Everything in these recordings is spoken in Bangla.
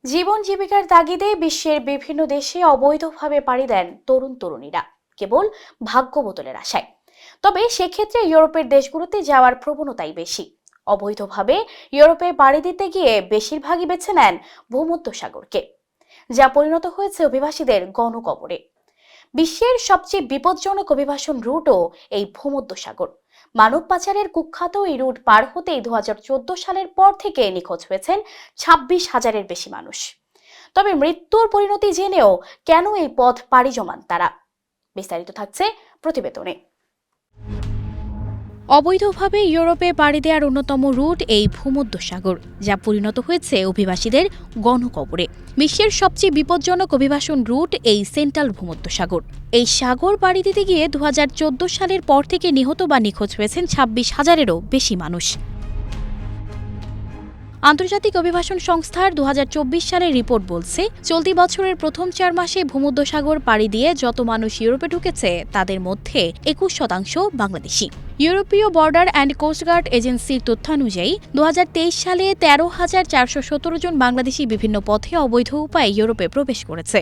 জীবন জীবিকার তাগিদে বিশ্বের বিভিন্ন দেশে অবৈধভাবে পাড়ি দেন তরুণ তরুণীরা কেবল ভাগ্য বদলের আশায়। তবে সেক্ষেত্রে ইউরোপের দেশগুলোতে যাওয়ার প্রবণতাই বেশি। অবৈধভাবে ইউরোপে পাড়ি দিতে গিয়ে বেশিরভাগই বেছে নেন ভূমধ্যসাগরকে, যা পরিণত হয়েছে অভিবাসীদের গণকবরে। বিশ্বের সবচেয়ে বিপজ্জনক অভিবাসন রুটও এই ভূমধ্যসাগর। মানব পাচারের কুখ্যাত এই রুট পার হতেই 2014 সালের পর থেকে নিখোঁজ হয়েছেন 26,000-এর বেশি মানুষ। তবে মৃত্যুর পরিণতি জেনেও কেন এই পথ পাড়ি জমান তারা? বিস্তারিত থাকছে প্রতিবেদনে। অবৈধভাবে ইউরোপে পাড়ি দেওয়ার অন্যতম রুট এই ভূমধ্যসাগর, যা পরিণত হয়েছে অভিবাসীদের গণকবরে। বিশ্বের সবচেয়ে বিপজ্জনক অভিবাসন রুট এই সেন্ট্রাল ভূমধ্যসাগর। এই সাগর পাড়ি দিতে গিয়ে 2014 সালের পর থেকে নিহত বা নিখোঁজ হয়েছেন 26,000-এরও বেশি মানুষ। আন্তর্জাতিক অভিবাসন সংস্থার 2024 সালের রিপোর্ট বলছে, চলতি বছরের প্রথম 4 মাসে ভূমধ্যসাগর পাড়ি দিয়ে যত মানুষ ইউরোপে ঢুকেছে তাদের মধ্যে 21% বাংলাদেশি। ইউরোপীয় বর্ডার অ্যান্ড কোস্টগার্ড এজেন্সির তথ্যানুযায়ী 2023 সালে 13,417 জন বাংলাদেশি বিভিন্ন পথে অবৈধ উপায়ে ইউরোপে প্রবেশ করেছে।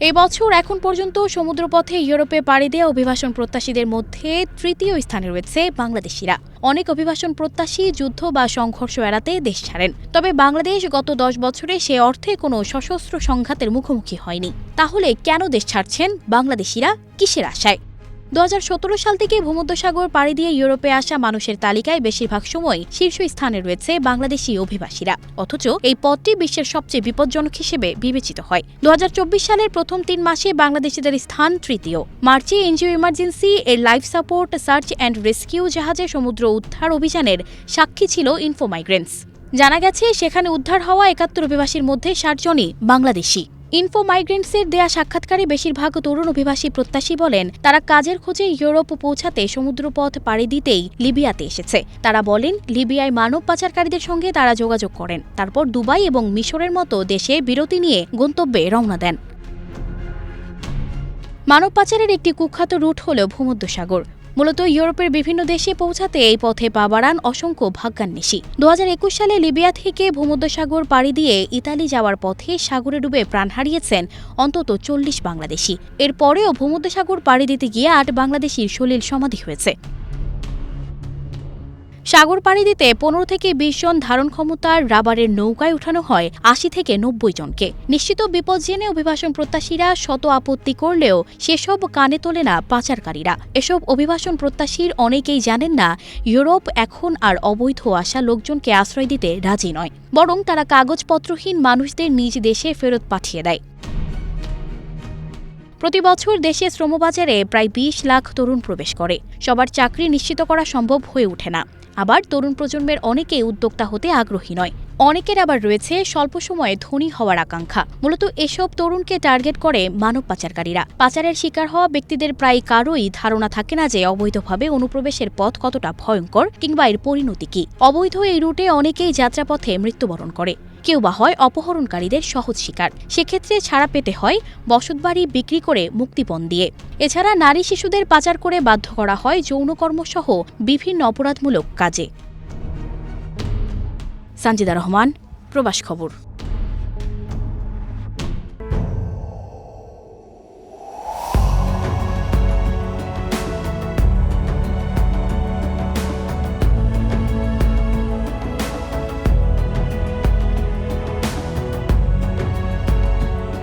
এই বছর এখন পর্যন্ত সমুদ্রপথে ইউরোপে পাড়ি দেওয়া অভিবাসন প্রত্যাশীদের মধ্যে তৃতীয় স্থানে রয়েছে বাংলাদেশিরা। অনেক অভিবাসন প্রত্যাশী যুদ্ধ বা সংঘর্ষ এড়াতে দেশ ছাড়েন, তবে বাংলাদেশ গত 10 বছরে সে অর্থে কোনো সশস্ত্র সংঘাতের মুখোমুখি হয়নি। তাহলে কেন দেশ ছাড়ছেন বাংলাদেশিরা, কিসের আশায়? 2017 সাল থেকে ভূমধ্যসাগর পাড়ি দিয়ে ইউরোপে আসা মানুষের তালিকায় বেশিরভাগ সময় শীর্ষস্থানে রয়েছে বাংলাদেশি অভিবাসীরা। অথচ এই পথটি বিশ্বের সবচেয়ে বিপজ্জনক হিসেবে বিবেচিত হয়। 2024 সালের প্রথম 3 মাসে বাংলাদেশিদের স্থান তৃতীয়। মার্চে এনজিও ইমার্জেন্সি এর life support search and rescue জাহাজে সমুদ্র উদ্ধার অভিযানের সাক্ষী ছিল ইনফো মাইগ্রেন্টস। জানা গেছে, সেখানে উদ্ধার হওয়া 71 অভিবাসীর মধ্যে 60 জনই বাংলাদেশি। ইনফো মাইগ্রেন্টসের দেয়া সাক্ষাৎকারে বেশিরভাগ তরুণ অভিবাসী প্রত্যাশী বলেন, তারা কাজের খোঁজে ইউরোপ পৌঁছাতে সমুদ্রপথ পাড়ি দিতেই লিবিয়াতে এসেছে। তারা বলেন, লিবিয়ায় মানব পাচারকারীদের সঙ্গে তারা যোগাযোগ করেন, তারপর দুবাই এবং মিশরের মতো দেশে বিরতি নিয়ে গন্তব্যে রওনা দেন। মানব পাচারের একটি কুখ্যাত রুট হল ভূমধ্যসাগর। মূলত ইউরোপের বিভিন্ন দেশে পৌঁছাতে এই পথে পা বাড়ান অসংখ্য ভাগ্যান্বেষী। 2021 সালে লিবিয়া থেকে ভূমধ্যসাগর পাড়ি দিয়ে ইতালি যাওয়ার পথে সাগরে ডুবে প্রাণ হারিয়েছেন অন্তত 40 বাংলাদেশি। এরপরেও ভূমধ্যসাগর পাড়ি দিতে গিয়ে 8 বাংলাদেশির সলিল সমাধি হয়েছে। সাগর পাড়ি দিতে 15 থেকে 20 জন ধারণ ক্ষমতার রাবারের নৌকায় উঠানো হয় 80 থেকে 90 জনকে। নিশ্চিত বিপদ জেনে অভিবাসন প্রত্যাশীরা শত আপত্তি করলেও সেসব কানে তোলে না পাচারকারীরা। এসব অভিবাসন প্রত্যাশীর অনেকেই জানেন না, ইউরোপ এখন আর অবৈধ আসা লোকজনকে আশ্রয় দিতে রাজি নয়, বরং তারা কাগজপত্রহীন মানুষদের নিজ দেশে ফেরত পাঠিয়ে দেয়। প্রতি বছর দেশে শ্রমবাজারে প্রায় 20 লাখ তরুণ প্রবেশ করে। সবার চাকরি নিশ্চিত করা সম্ভব হয়ে ওঠে না। আবার তরুণ প্রজন্মের অনেকেই উদ্যোক্তা হতে আগ্রহী নয়। অনেকের আবার রয়েছে স্বল্প সময়ে ধনী হওয়ার আকাঙ্ক্ষা। মূলত এসব তরুণকে টার্গেট করে মানব পাচারকারীরা। পাচারের শিকার হওয়া ব্যক্তিদের প্রায় কারোই ধারণা থাকে না যে অবৈধভাবে অনুপ্রবেশের পথ কতটা ভয়ঙ্কর কিংবা এর পরিণতি কী। অবৈধ এই রুটে অনেকেই যাত্রাপথে মৃত্যুবরণ করে, কেউ বা হয় অপহরণকারীদের সহজ শিকার। সেক্ষেত্রে ছাড়া পেতে হয় বসতবাড়ি বিক্রি করে মুক্তিপণ দিয়ে। এছাড়া নারী শিশুদের পাচার করে বাধ্য করা হয় যৌনকর্মসহ বিভিন্ন অপরাধমূলক কাজে। সানজিদা রহমান, প্রবাস খবর।